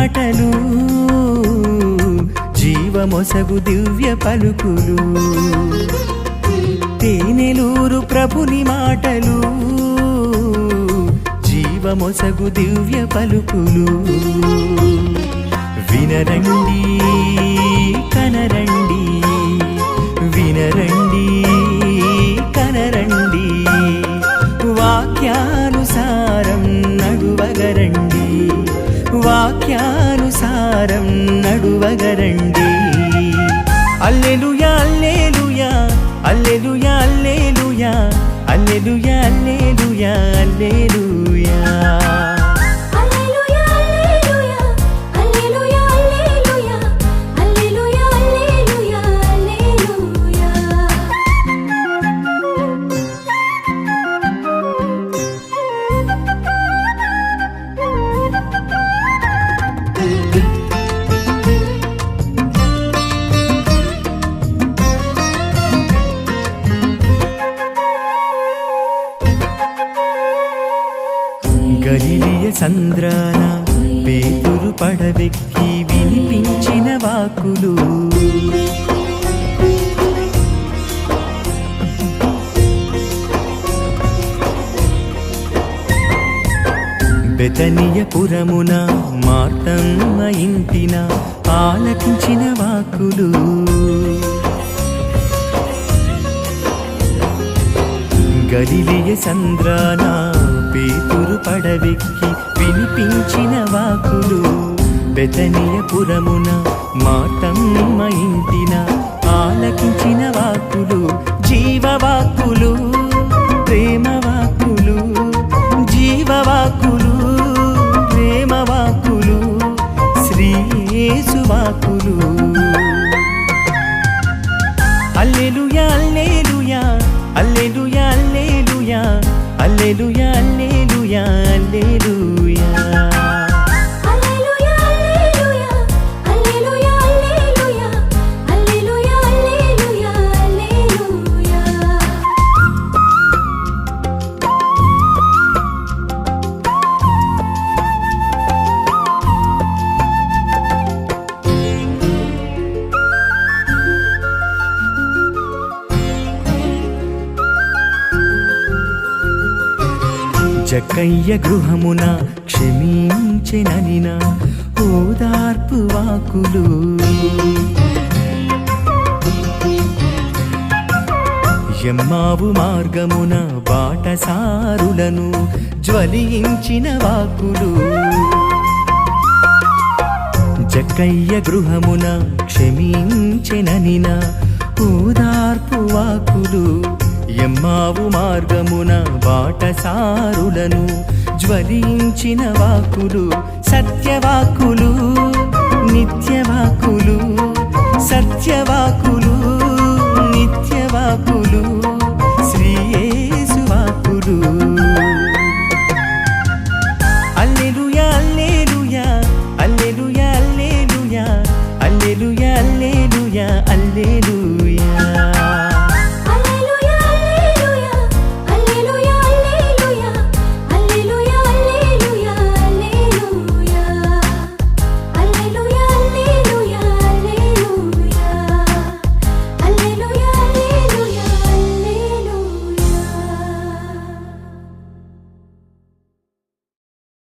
మాటలు జీవమొసగు దివ్య పలుకులు తేనెలూరు ప్రభుని మాటలు జీవమొసగు దివ్య పలుకులు వినరండి కనరండి వినరండి కనరండి వాక్యానుసారం నడువగరండి వాక్యానుసారం నడువగరండి హల్లెలూయా హల్లెలూయా హల్లెలూయా హల్లెలూయా హల్లెలూయా హల్లెలూయా హల్లెలూయా గలిలియ సంద్రాన పేతురు పడవెక్కి వినిపించిన వాక్కులు బెతనియపురమున మార్తమ్మ ఇంటిన ఆలకించిన వాక్కులు గలిలియ సంద్రాన పేతురు పడవెక్కి వినిపించిన వాక్కులు బెతనియపురమున మార్తమ్మ ఇంటిన ఆలకించిన వాక్కులు జీవవాక్కులు ప్రేమవాక్కులు జీవవాక్కులు ప్రేమవాక్కులు శ్రీ యేసు వాక్కులు హల్లెలూయా హల్లెలూయా హల్లెలూయా హల్లెలూయా హల్లెలూయా హల్లెలూయా హల్లెలూయా జక్కయ్య గృహమున క్షమించెననిన ఓదార్పు వాకులు యమ్మావు మార్గమున బాటసారులను జ్వలించిన వాకులు జక్కయ్య గృహమున క్షమించెననిన ఓదార్పు వాకులు యమ్మావు మార్గమున బాటసారులను జ్వలించిన వాక్కులు సత్యవాక్కులు నిత్యవాక్కులు సత్యవాక్కులు నిత్యవాక్కులు శ్రీ యేసు వాక్కులు హల్లెలూయా హల్లెలూయా హల్లెలూయా హల్లెలూయా హల్లెలూయా హల్లెలూయా హల్లెలూయా